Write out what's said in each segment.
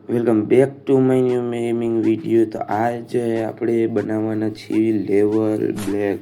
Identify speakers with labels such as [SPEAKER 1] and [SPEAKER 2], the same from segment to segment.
[SPEAKER 1] Welcome back to my new gaming video. તો આજે આપણે બનાવવાના છીએ લેવલ બ્લેક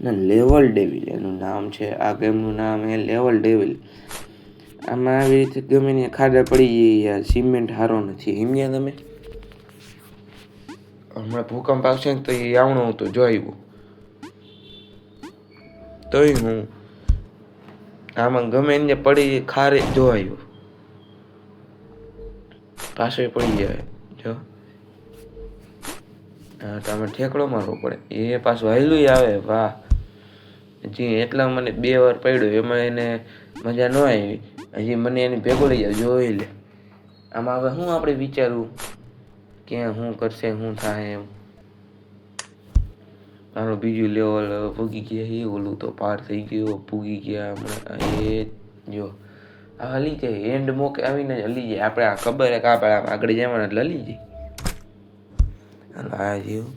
[SPEAKER 1] ના લેવલ ડેવિલ એનું નામ છે. આ ગેમનું નામ છે લેવલ ડેવિલ. આમાં આવી રીતે ગમે ને ખાડા પડી જાય યાર, સિમેન્ટ હારો નથી સમજ્યા તમે. હમણાં ભૂકંપ આવશે ને તો એ આવણું હતું જો આવ્યું તોય હું આમાં ગમે ને પડી ખારે જો આવ્યું પાછળ પડી જાય જો. હા તમે ઠેકડો મારવો પડે એ પાછું હાયલું આવે. વાહ જી એટલા મને 2 વાર પડ્યો એમાં એને મજા ન આવી. હજી મને એની ભેગો લઈ જાવ જોઈ લે. આમાં હવે શું આપણે વિચારવું ક્યાં શું કરશે શું થાય એમ. આનો બીજું લેવલ પૂગી ગયા એ ઓલું તો પાર થઈ ગયો પૂગી ગયા હમણાં એ જો આ હલી જાય એન્ડ મોકે આવીને હલી જાય. આપણે આ ખબર કે આપણે આગળ જવાના એટલે હલી જાય. આ જેવું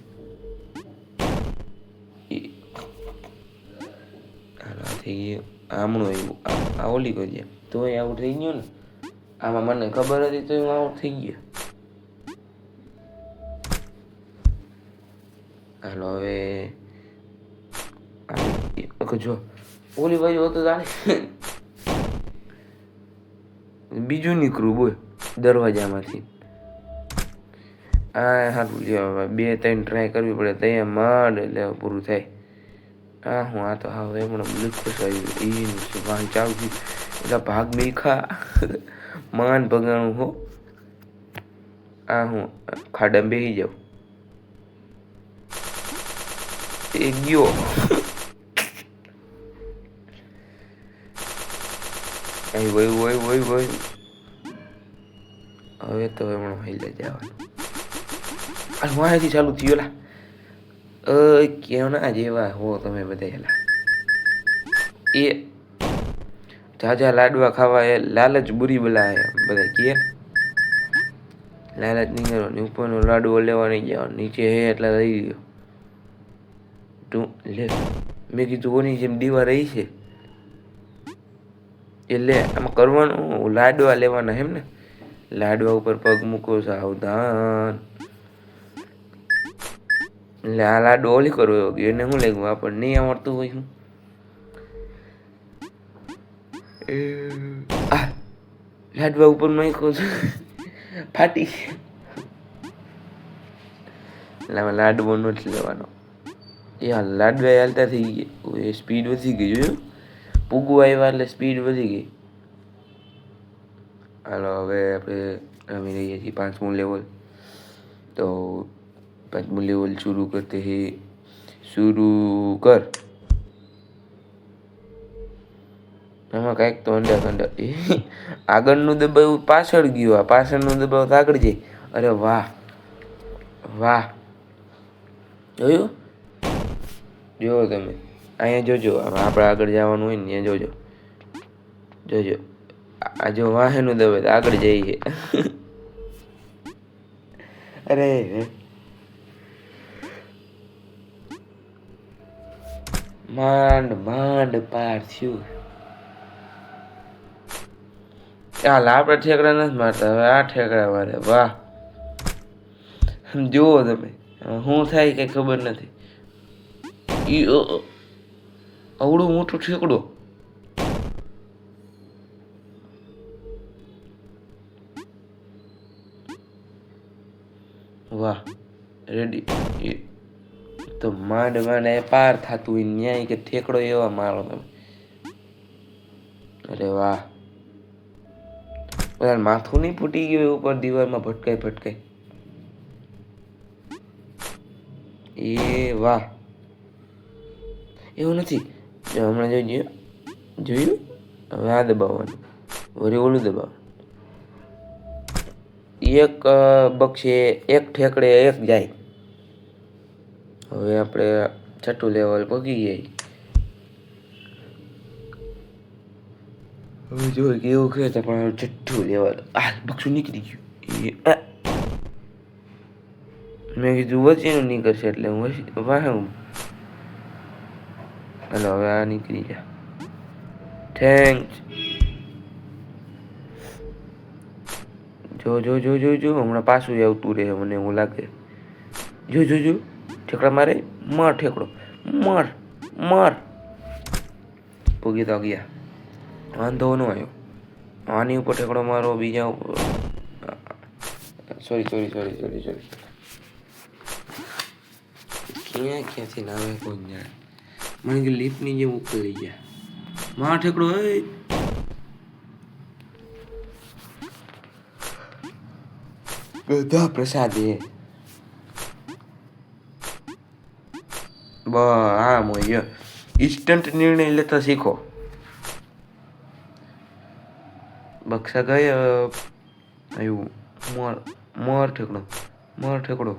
[SPEAKER 1] થઈ ગયું આમણું આવ્યું આ ઓલી કરી તો આઉટ થઈ ગયો ને. આમાં મને ખબર હતી તો હું આઉટ થઈ ગયો. હાલો હવે જો ઓલી બાજુ હતો તારે બીજું નીકળું બોલ દરવાજામાંથી. આ સારું લ્યો 2-3 ટ્રાય કરવી પડે ત્યાં માંડ એટલે પૂરું થાય. હા હું આ તો હવે હમણાં બ્લુટુથ આવ્યું એ વાહન ચાલુ થયું એટલે ભાગ મેખા માન ભગાણું હો. આ હું ખાડામાં બેસી જાઉં એ ગયો. વય હવે તો હમણાં હાઈલે જવાનું. આ વાંથી ચાલુ થયું લા કેમ ના જેવા હો તમે બધા હેલા. એ જાજા લાડવા ખાવા એ લાલચ બુરી બલા બધા કે લાલચ નહીં કરવાની. ઉપરનો લાડવો લેવા નહીં જવાનો નીચે હે એટલા લઈ ગયો તું લે. મેં કીધું ઓની જેમ દીવા રહી છે એ લે. આમાં કરવાનું લાડવા લેવાના એમ ને. લાડવા ઉપર પગ મૂકો સાવધાન. એટલે આ લાડુ ઓલી કરવો એને શું લાગ્યું આપણને નહીં આવડતું હોય શું. આ લાડવા ઉપર નાખ્યો ફાટી. એટલે આમાં લાડવો નથી લેવાનો. એ હા લાડવા હાલતા થઈ ગયા એ સ્પીડ વધી ગઈ જોયું. પૂગવા આવ્યા એટલે સ્પીડ વધી ગઈ. હાલો હવે આપણે રમી રહીએ છીએ 5મું લેવલ. તો 5મું लेवल शुरू करते हैं. शुरू कर. આમાં કાંઈક તો અંડા કંડા આગળનું દબાવ પાછળ ગયું. આ પાછળનું દબાવ આગળ જાય. અરે વાહ વાહ જોયું જોવો તમે અહીંયા જોજો. આપણે આગળ જવાનું હોય ને ત્યાં જોજો જોજો. આ જો વાહેનું દબાવ આગળ જાય છે. અરે માંડ માંડ પાર થયું. ચાલ આપણે ઠેકડા નથી મારતા હવે આ ઠેકડા મારે. વાહ જુઓ તમે શું થાય કઈ ખબર નથી. અવડું મોટું ઠેકડો. વાહ રેડી. તો માંડ માંડ એ પાર થતું હોય ન્યાય કે ઠેકડો એવા મારો તમે. અરે વાહ બધા માથું નહીં ફૂટી ગયું ઉપર દિવાલમાં ભટકાઈ ભટકાઈ. એ વાહ એવું નથી હમણાં જોયું જોયું. હવે આ દબાવવાનું વળી ઓલું દબાવવાનું. એક બક્ષે એક ઠેકડે એક જાય. હવે આપણે 6ઠું લેવલ પગી જાય. હવે જો કેવું કહે તો પણ 6ઠું લેવલ આ બક્ષું નીકળી ગયું. મેં કીધું વચ્ચેનું નીકળશે એટલે હું વાહ. હાલો હવે આ નીકળી જા. થેન્ક્સ. જો જો જો જો જો હમણાં પાછું આવતું રહે મને એવું લાગે. જો જો જો ઠેકડા મારે, માર ઠેકડો, માર માર. પૂગી તો ગયા, વાંધો ન આવ્યો. આની ઉપર ઠેકડો મારો, બીજા ઉપર. Sorry sorry sorry sorry sorry. ક્યાંથી લાવે કોણ જાણે. મને કે લીફની જેમ ઉપર લઈ ગયા. માર ઠેકડો. બધા પ્રસાદ એ આમ હોય. ઇન્સ્ટન્ટ નિર્ણય લેતા શીખો. બક્ષા ગયા આવ્યું. મોર ઠેકડો, મોર ઠેકડો,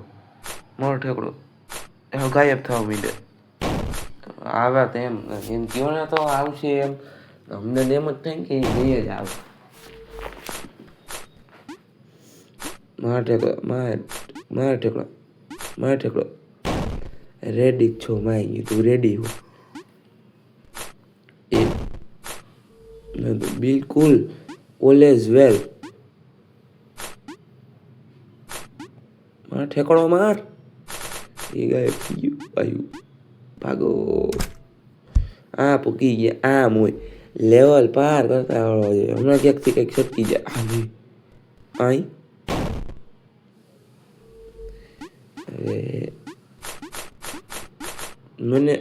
[SPEAKER 1] મોર ઠેકડો. ગાયબ થવા માંડે. આવે તો એમ એમ કયો ને તો આવશે એમ. અમને એમ જ થાય કે લઈ જ આવે. માર ઠેકડો, માર ઠેકડો, માર ઠેકડો. રેડી છો માઈ, તું રેડી હો. બિલકુલ ઓલવેઝ વેલ. માર ઠેકડો માર. એ ગાયબ થઈ ગયું. આવ્યું ભાગો. આ પૂકી ગયા. આમ હોય લેવલ પાર કરતા આવડવા જોઈએ. હમણાં ક્યાંકથી કંઈક છટકી જાય. આઈ મને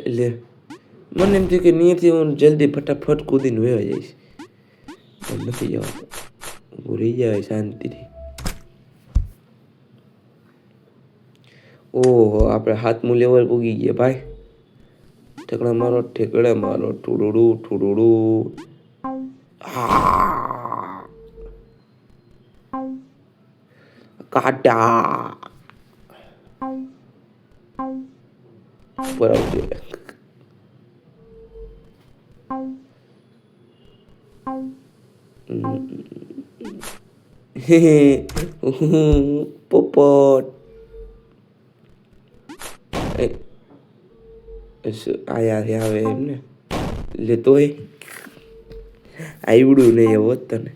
[SPEAKER 1] એમ થયું કે નીચે હું જલ્દી ફટાફટ કૂદીને વહેવા જઈશ. નથી જવાતો. ભૂલી જાય શાંતિથી. ઓહો આપણે હાથમું લેવલ પૂગી ગયા ભાઈ. ઠેકડા મારો, ઠેકડા મારો. ઠુડુડું ઠુડુડું. કાટા બરાબર છે. પોપટ આયા આવે એમને લેતોય આવડું નહીં એવો જ તને.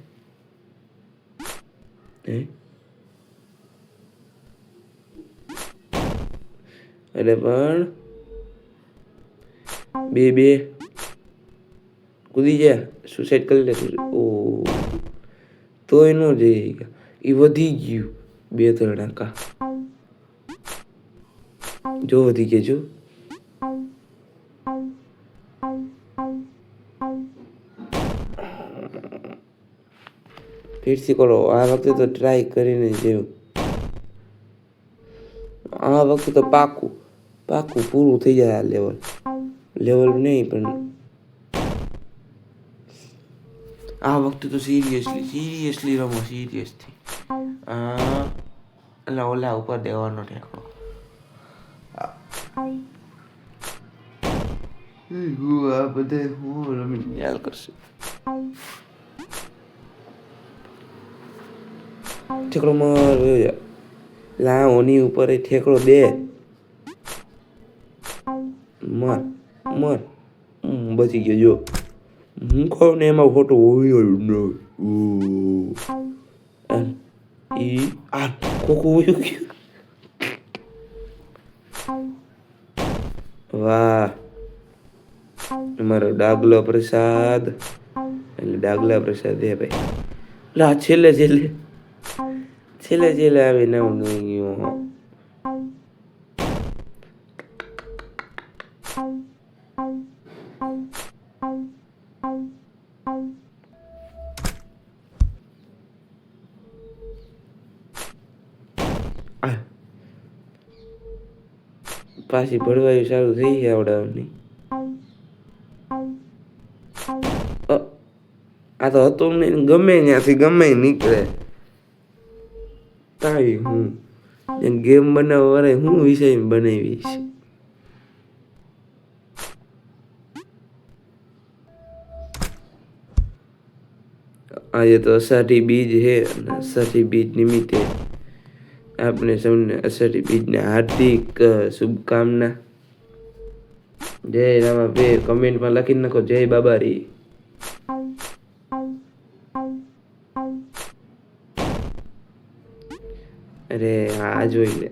[SPEAKER 1] અરે પણ બે કૂદી જા. સુસાઇડ કરી લે. ઓ તોય ન જઈ. એ વધી ગયું 2-3 ટાંકા. જો વધી ગયા જો. ફેરથી કરો. આ વખતે તો ટ્રાય કરીને જેવું. આ વખતે તો પાકું પૂરું થઈ જાય. આ લેવલ નહીં પણ આ વખતે તો સિરિયસલી રમો. સિરિયસથી ઓલા ઉપર દેવાનો ઠેકડો. આ બધા હું રમીને યાદ કરશે. ઠેકડો માર. ઓની ઉપર ઠેકડો દે. માર માર. બચી ગયો જો. હું કહું ને એમાં ખોટું હોય ન. ખોખું ગયું. વાહ મારો ડાગલો પ્રસાદ. એટલે ડાગલા પ્રસાદ હે ભાઈ. લા છેલ્લે આવીને હું નહીં ગયો. પાછી ભળવાયું સારું થઈ ગયા આવડાવની. આ તો હતું નહીં. ગમે ત્યાંથી ગમે નીકળે. તાવી હું ગેમ બનાવવા વાળા હું વિષય બનાવીશ. આજે તો અષાઢી બીજ હે. અષાઢી બીજ નિમિત્તે આપણે સૌને અષાઢી બીજના હાર્દિક શુભકામના. જય રામાભેર કમેન્ટમાં લખી નાખો જય બાબારી. અરે આ જોઈ લે,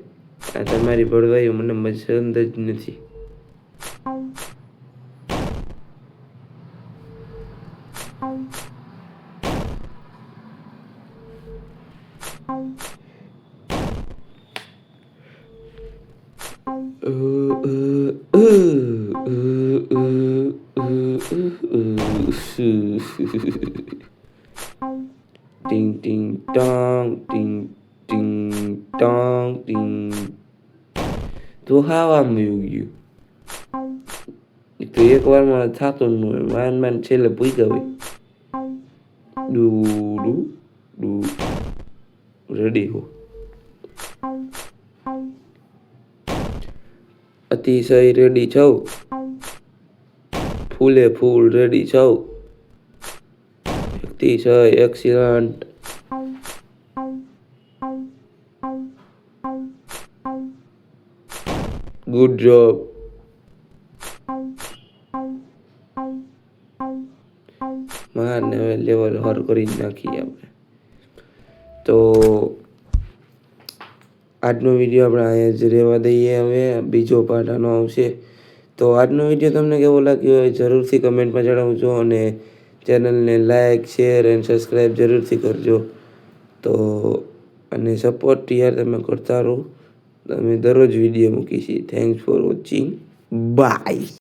[SPEAKER 1] આ તમારી ભળવાયું મને પસંદ જ નથી. ટીંગ ટીંગ ટોંગ ટીંગ ટીંગ ટોંગ ટીંગ. તો હાવ આમ વયું ગયું. તો એક વારમાં થતું ન હોય, માંડ છેલ્લે પૂગ્યા હોય. Do do do. રેડી હો. અતિશય રેડી છો. ફૂલે ફૂલ રેડી છો. અતિશય એક્સિલન્ટ. Good job. મારને હવે લેવલ હર કરી નાખીએ આપણે. તો આજનો વિડીયો આપણે અહીંયા જ રહેવા દઈએ. હવે બીજો પાર્ટ આનો આવશે. તો આજનો વિડીયો તમને કેવો લાગ્યો હોય જરૂરથી કમેન્ટમાં જણાવજો, અને ચેનલને લાઇક શેર એન્ડ સબસ્ક્રાઈબ જરૂરથી કરજો. તો અને સપોર્ટ યાર તમે કરતા રહો. તમે દરરોજ વિડીયો મૂકીશી. Thanks for watching. બાય.